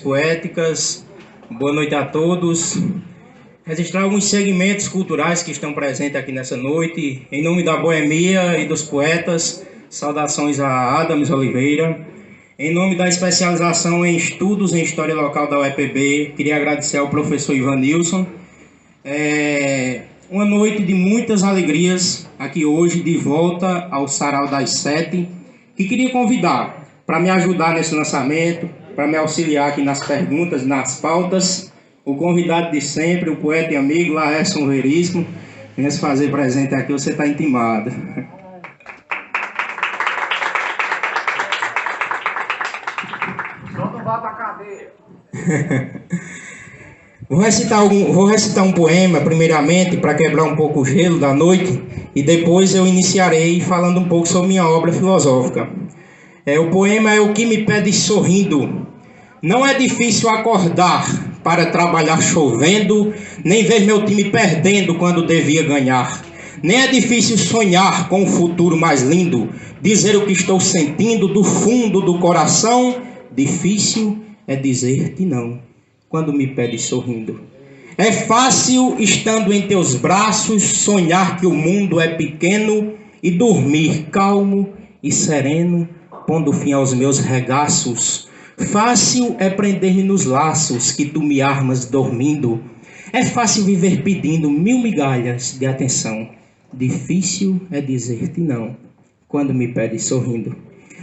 Poéticas, boa noite a todos. Registrar alguns segmentos culturais que estão presentes aqui nessa noite. Em nome da Boemia e dos poetas, saudações a Adams Oliveira. Em nome da especialização em estudos em História Local da UEPB, queria agradecer ao professor Ivanilson. Uma noite de muitas alegrias aqui hoje, de volta ao Sarau das 7, que queria convidar para me ajudar nesse lançamento, para me auxiliar aqui nas perguntas, nas pautas, o convidado de sempre, o poeta e amigo Laércio Veríssimo. Venha se fazer presente aqui, você está intimado. Só não vá para a cadeia. Vou recitar um poema, primeiramente, para quebrar um pouco o gelo da noite, e depois eu iniciarei falando um pouco sobre minha obra filosófica. O poema é O que me pede sorrindo. Não é difícil acordar para trabalhar chovendo, nem ver meu time perdendo quando devia ganhar. Nem é difícil sonhar com um futuro mais lindo, dizer o que estou sentindo do fundo do coração. Difícil é dizer-te não, quando me pedes sorrindo. É fácil, estando em teus braços, sonhar que o mundo é pequeno e dormir calmo e sereno, pondo fim aos meus regaços. Fácil é prender-me nos laços que tu me armas dormindo. É fácil viver pedindo 1000 migalhas de atenção. Difícil é dizer-te não, quando me pedes sorrindo.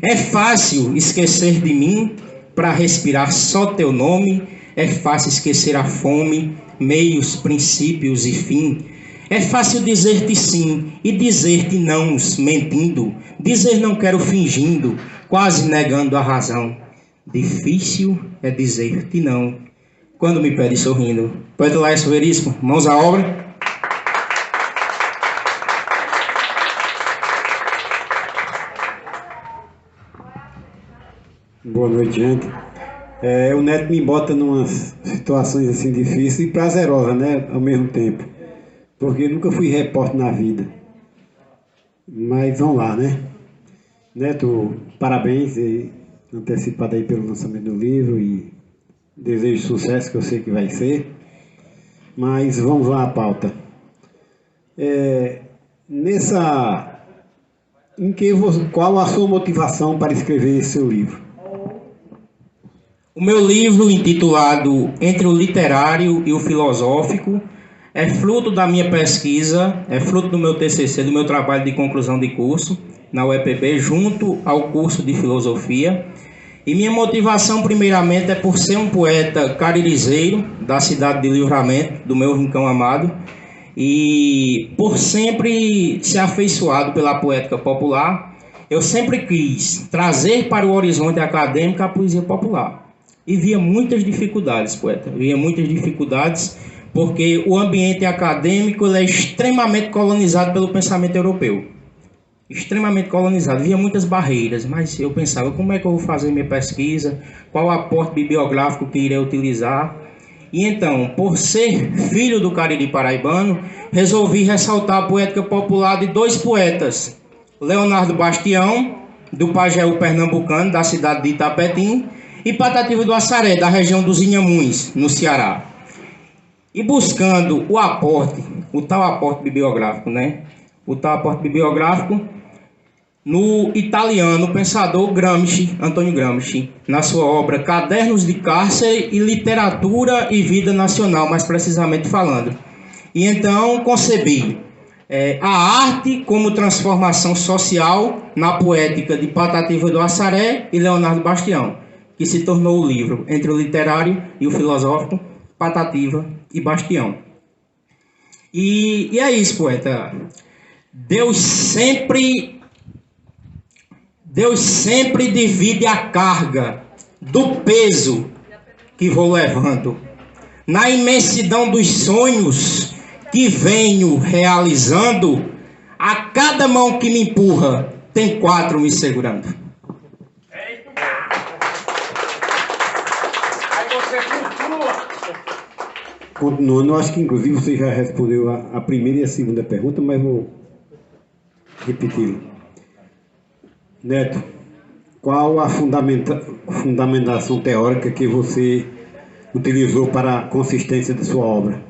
É fácil esquecer de mim para respirar só teu nome. É fácil esquecer a fome, meios, princípios e fim. É fácil dizer-te sim e dizer-te não mentindo. Dizer não quero fingindo, quase negando a razão. Difícil é dizer-te não, quando me pede sorrindo. Poeta Laércio Veríssimo, mãos à obra. Boa noite, gente. O Neto me bota numas situações assim difíceis e prazerosas, né, ao mesmo tempo. Porque eu nunca fui repórter na vida. Mas vamos lá, né? Neto, parabéns antecipado aí pelo lançamento do livro e desejo sucesso, que eu sei que vai ser. Mas vamos lá à pauta. Qual a sua motivação para escrever esse seu livro? O meu livro, intitulado Entre o Literário e o Filosófico, é fruto da minha pesquisa, é fruto do meu TCC, do meu trabalho de conclusão de curso na UEPB, junto ao curso de Filosofia. E minha motivação, primeiramente, é por ser um poeta caririzeiro, da cidade de Livramento, do meu rincão amado, e por sempre ser afeiçoado pela poética popular. Eu sempre quis trazer para o horizonte acadêmico a poesia popular. E via muitas dificuldades, poeta, via muitas dificuldades, porque o ambiente acadêmico ele é extremamente colonizado pelo pensamento europeu. Extremamente colonizado, via muitas barreiras, mas eu pensava, como é que eu vou fazer minha pesquisa, qual aporte bibliográfico que irei utilizar. E então, por ser filho do Cariri paraibano, resolvi ressaltar a poética popular de dois poetas, Leonardo Bastião, do Pajeú pernambucano, da cidade de Itapetim, e Patativa do Assaré, da região dos Inhamuns, no Ceará. E buscando o tal aporte bibliográfico, né? O tal aporte bibliográfico no italiano pensador Gramsci, Antônio Gramsci, na sua obra Cadernos de Cárcere e Literatura e Vida Nacional, mais precisamente falando. E então concebi a arte como transformação social na poética de Patativa do Assaré e Leonardo Bastião, que se tornou o livro Entre o Literário e o Filosófico, Patativa e Bastião. E é isso, poeta. Deus sempre divide a carga do peso que vou levando. Na imensidão dos sonhos que venho realizando, a cada mão que me empurra, tem 4 me segurando. Aí você continua. Continuando, eu acho que inclusive você já respondeu a primeira e a segunda pergunta, mas vou repetir. Neto, qual a fundamentação teórica que você utilizou para a consistência de sua obra?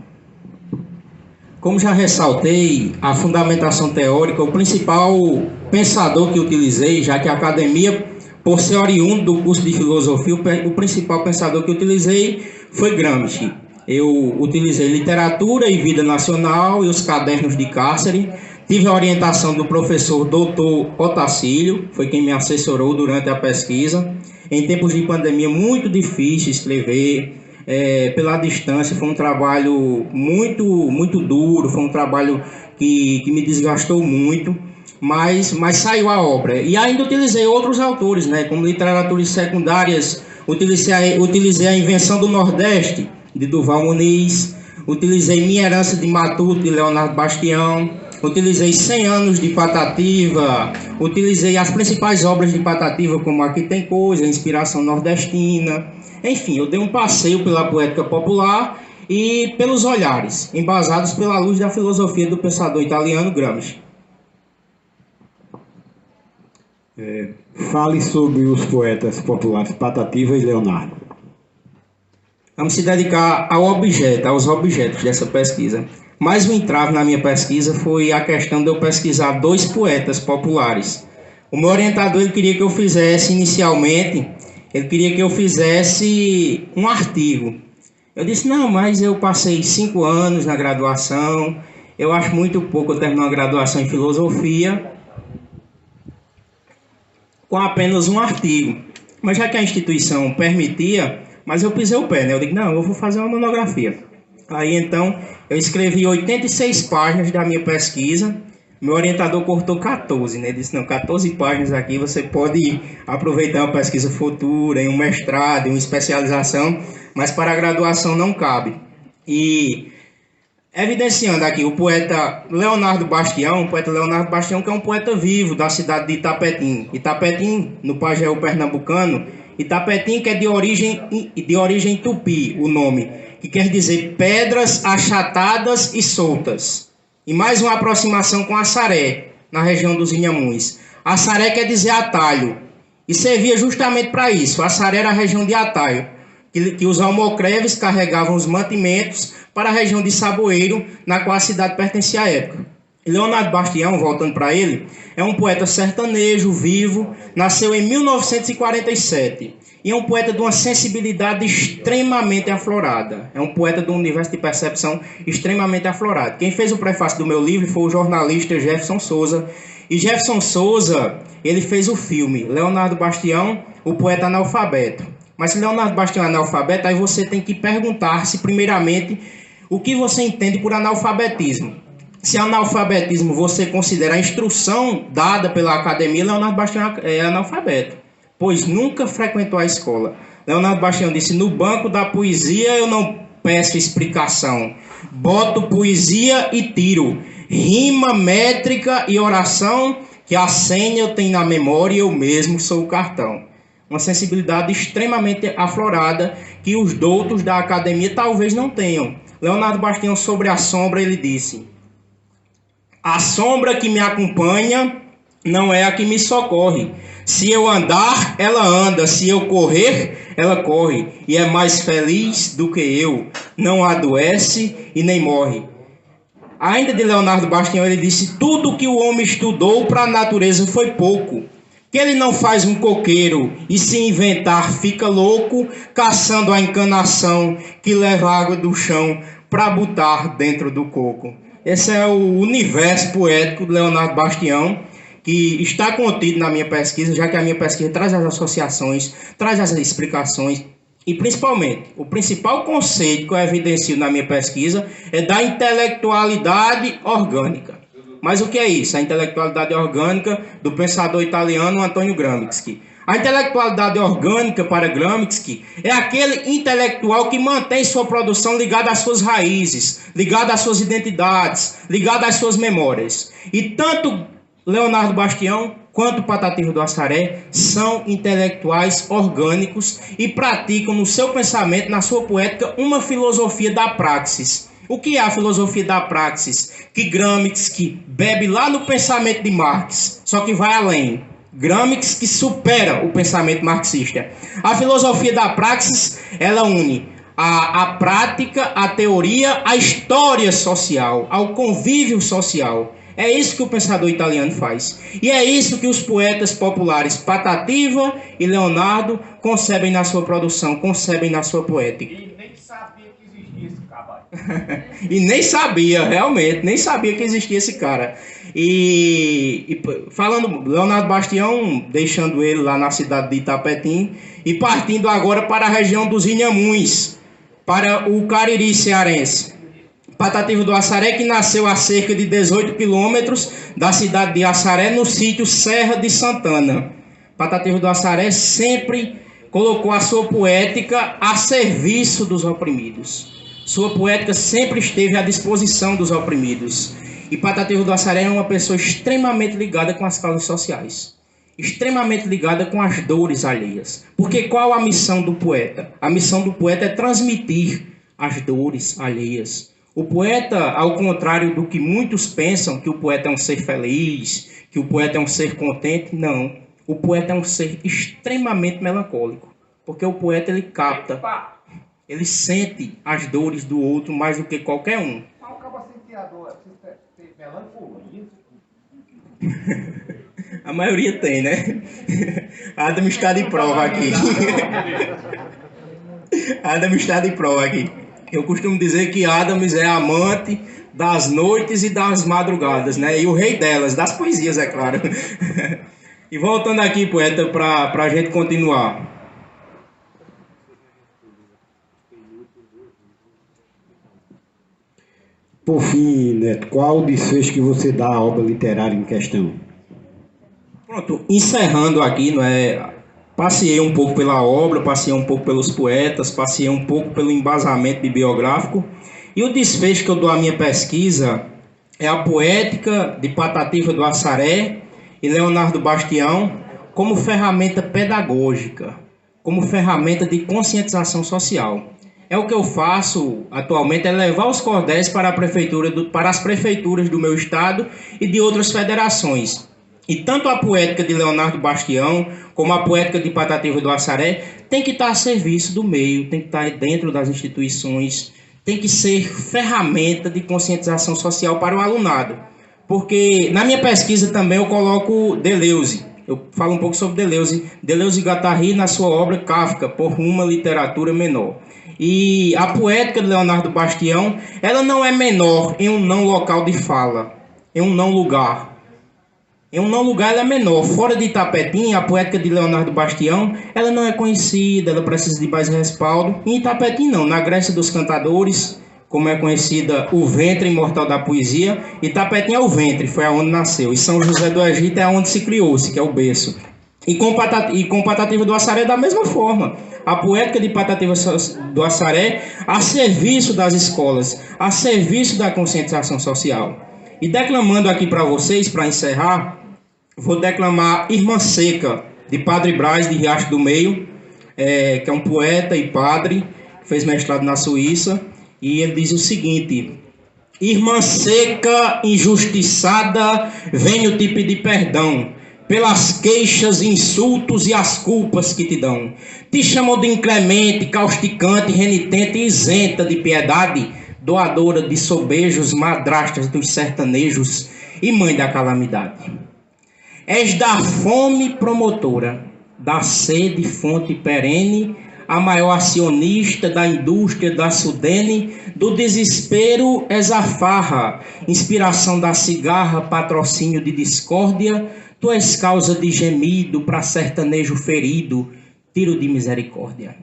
Como já ressaltei, a fundamentação teórica, o principal pensador que utilizei, já que a academia, por ser oriundo do curso de filosofia, o principal pensador que utilizei foi Gramsci. Eu utilizei literatura e vida nacional e os cadernos de cárcere. Tive a orientação do professor Dr. Otacílio, foi quem me assessorou durante a pesquisa. Em tempos de pandemia, muito difícil escrever. Pela distância, foi um trabalho muito duro, foi um trabalho que me desgastou muito, mas saiu a obra. E ainda utilizei outros autores, né, como literaturas secundárias, utilizei A Invenção do Nordeste, de Durval Muniz, utilizei Minha Herança de Matuto, de Leonardo Bastião, utilizei 100 anos de Patativa, utilizei as principais obras de Patativa, como Aqui Tem Coisa, Inspiração Nordestina. Enfim, eu dei um passeio pela poética popular e pelos olhares, embasados pela luz da filosofia do pensador italiano Gramsci. Fale sobre os poetas populares Patativa e Leonardo. Vamos se dedicar aos objetos dessa pesquisa. Mais um entrave na minha pesquisa foi a questão de eu pesquisar 2 poetas populares. O meu orientador ele queria que eu fizesse inicialmente, ele queria que eu fizesse um artigo. Eu disse, não, mas eu passei 5 anos na graduação, eu acho muito pouco eu terminar uma graduação em filosofia com apenas um artigo. Mas já que a instituição permitia, mas eu pisei o pé, né? Eu digo, não, eu vou fazer uma monografia. Aí então eu escrevi 86 páginas da minha pesquisa. Meu orientador cortou 14, né? Ele disse, não, 14 páginas aqui você pode aproveitar uma pesquisa futura, em um mestrado, em uma especialização, mas para a graduação não cabe. E evidenciando aqui o poeta Leonardo Bastião, que é um poeta vivo da cidade de Itapetim. Itapetim, no Pajeú pernambucano, Itapetim que é de origem tupi, o nome, que quer dizer pedras achatadas e soltas. E mais uma aproximação com Assaré, na região dos Inhamuns. Assaré quer dizer atalho, e servia justamente para isso. Assaré era a região de atalho, que os almocreves carregavam os mantimentos para a região de Saboeiro, na qual a cidade pertencia à época. Leonardo Bastião, voltando para ele, é um poeta sertanejo, vivo, nasceu em 1947 e é um poeta de uma sensibilidade extremamente aflorada. É um poeta de um universo de percepção extremamente aflorado. Quem fez o prefácio do meu livro foi o jornalista Jefferson Souza. E Jefferson Souza, ele fez o filme Leonardo Bastião, o poeta analfabeto. Mas se Leonardo Bastião é analfabeto, aí você tem que perguntar-se primeiramente o que você entende por analfabetismo. Se analfabetismo você considera a instrução dada pela academia, Leonardo Bastião é analfabeto, pois nunca frequentou a escola. Leonardo Bastião disse, no banco da poesia eu não peço explicação, boto poesia e tiro, rima, métrica e oração, que a senha eu tenho na memória e eu mesmo sou o cartão. Uma sensibilidade extremamente aflorada que os doutos da academia talvez não tenham. Leonardo Bastião, sobre a sombra, ele disse, a sombra que me acompanha não é a que me socorre. Se eu andar, ela anda. Se eu correr, ela corre. E é mais feliz do que eu. Não adoece e nem morre. Ainda de Leonardo Bastião, ele disse, tudo que o homem estudou para a natureza foi pouco. Que ele não faz um coqueiro e se inventar fica louco, caçando a encanação que leva água do chão para botar dentro do coco. Esse é o universo poético de Leonardo Bastião, que está contido na minha pesquisa, já que a minha pesquisa traz as associações, traz as explicações, e principalmente, o principal conceito que eu evidencio na minha pesquisa é da intelectualidade orgânica. Mas o que é isso? A intelectualidade orgânica do pensador italiano Antonio Gramsci. A intelectualidade orgânica para Gramsci é aquele intelectual que mantém sua produção ligada às suas raízes, ligada às suas identidades, ligada às suas memórias. E tanto Leonardo Bastião quanto Patativa do Assaré são intelectuais orgânicos e praticam no seu pensamento, na sua poética, uma filosofia da praxis. O que é a filosofia da praxis? Que Gramsci bebe lá no pensamento de Marx, só que vai além. Gramsci que supera o pensamento marxista. A filosofia da praxis, ela une a prática, a teoria, a história social, ao convívio social. É isso que o pensador italiano faz. E é isso que os poetas populares Patativa e Leonardo concebem na sua produção, concebem na sua poética. E nem sabia que existia esse cabalho. E nem sabia, realmente, nem sabia que existia esse cara. E falando, Leonardo Bastião, deixando ele lá na cidade de Itapetim, e partindo agora para a região dos Inhamuns, para o Cariri cearense. Patativa do Assaré, que nasceu a cerca de 18 quilômetros da cidade de Assaré, no sítio Serra de Santana. Patativa do Assaré sempre colocou a sua poética a serviço dos oprimidos. Sua poética sempre esteve à disposição dos oprimidos. E Patativa do Assaré é uma pessoa extremamente ligada com as causas sociais. Extremamente ligada com as dores alheias. Porque qual a missão do poeta? A missão do poeta é transmitir as dores alheias. O poeta, ao contrário do que muitos pensam, que o poeta é um ser feliz, que o poeta é um ser contente, não. O poeta é um ser extremamente melancólico. Porque o poeta, ele capta, ele sente as dores do outro mais do que qualquer um. Mas acaba sentir a dor, tem melancolia. A maioria tem, né? Adam está de prova aqui. Adam está de prova aqui. Eu costumo dizer que Adams é amante das noites e das madrugadas, né? E o rei delas, das poesias, é claro. E voltando aqui, poeta, para a gente continuar. Por fim, Neto, qual o desfecho que você dá à obra literária em questão? Pronto, encerrando aqui, não é? Passei um pouco pela obra, passei um pouco pelos poetas, passei um pouco pelo embasamento bibliográfico. E o desfecho que eu dou à minha pesquisa é a poética de Patativa do Assaré e Leonardo Bastião como ferramenta pedagógica, como ferramenta de conscientização social. É o que eu faço atualmente, é levar os cordéis para as prefeituras do meu estado e de outras federações. E tanto a poética de Leonardo Bastião, como a poética de Patativa do Assaré, tem que estar a serviço do meio, tem que estar dentro das instituições, tem que ser ferramenta de conscientização social para o alunado. Porque na minha pesquisa também eu coloco Deleuze. Eu falo um pouco sobre Deleuze. Deleuze e Guattari na sua obra Kafka, por uma literatura menor. E a poética de Leonardo Bastião, ela não é menor em um não local de fala, em um não lugar. Em um não lugar ela é menor. Fora de Itapetim, a poética de Leonardo Bastião, ela não é conhecida, ela precisa de mais respaldo. Em Itapetim não, na Grécia dos Cantadores, como é conhecida o ventre imortal da poesia, Itapetim é o ventre, foi aonde nasceu. E São José do Egito é onde se criou-se, que é o berço. E com Patativa do Assaré da mesma forma. A poética de Patativa do Assaré a serviço das escolas, a serviço da conscientização social. E declamando aqui para vocês, para encerrar, vou declamar Irmã Seca, de Padre Brás de Riacho do Meio, que é um poeta e padre, fez mestrado na Suíça, e ele diz o seguinte: Irmã seca, injustiçada, venho te pedir perdão pelas queixas, insultos e as culpas que te dão. Te chamam de inclemente, causticante, renitente e isenta de piedade, doadora de sobejos, madrastas dos sertanejos e mãe da calamidade. És da fome promotora, da sede fonte perene, a maior acionista da indústria da Sudene, do desespero és a farra, inspiração da cigarra, patrocínio de discórdia, tu és causa de gemido para sertanejo ferido, tiro de misericórdia.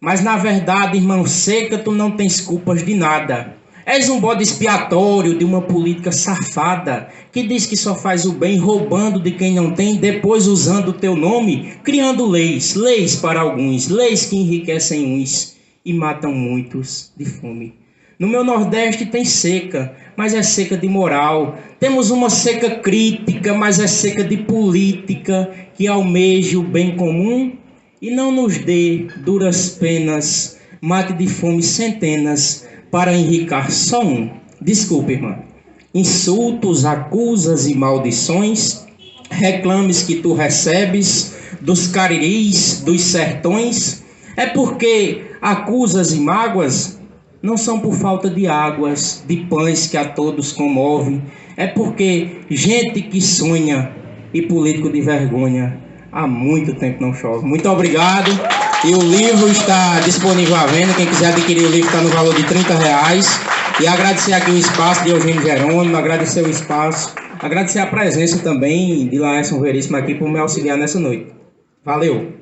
Mas na verdade, irmão seca, tu não tens culpas de nada. És um bode expiatório de uma política safada, que diz que só faz o bem roubando de quem não tem, depois usando o teu nome, criando leis, leis para alguns, leis que enriquecem uns e matam muitos de fome. No meu Nordeste tem seca, mas é seca de moral. Temos uma seca crítica, mas é seca de política, que almeja o bem comum e não nos dê duras penas, mate de fome centenas, para enricar só um. Desculpe, irmã. Insultos, acusas e maldições reclames que tu recebes dos cariris, dos sertões, é porque acusas e mágoas não são por falta de águas, de pães que a todos comove, é porque gente que sonha e político de vergonha há muito tempo não chove. Muito obrigado. E o livro está disponível à venda. Quem quiser adquirir o livro está no valor de R$30. E agradecer aqui o espaço de Eugênio Jerônimo, agradecer o espaço, agradecer a presença também de Laércio Veríssimo aqui por me auxiliar nessa noite. Valeu!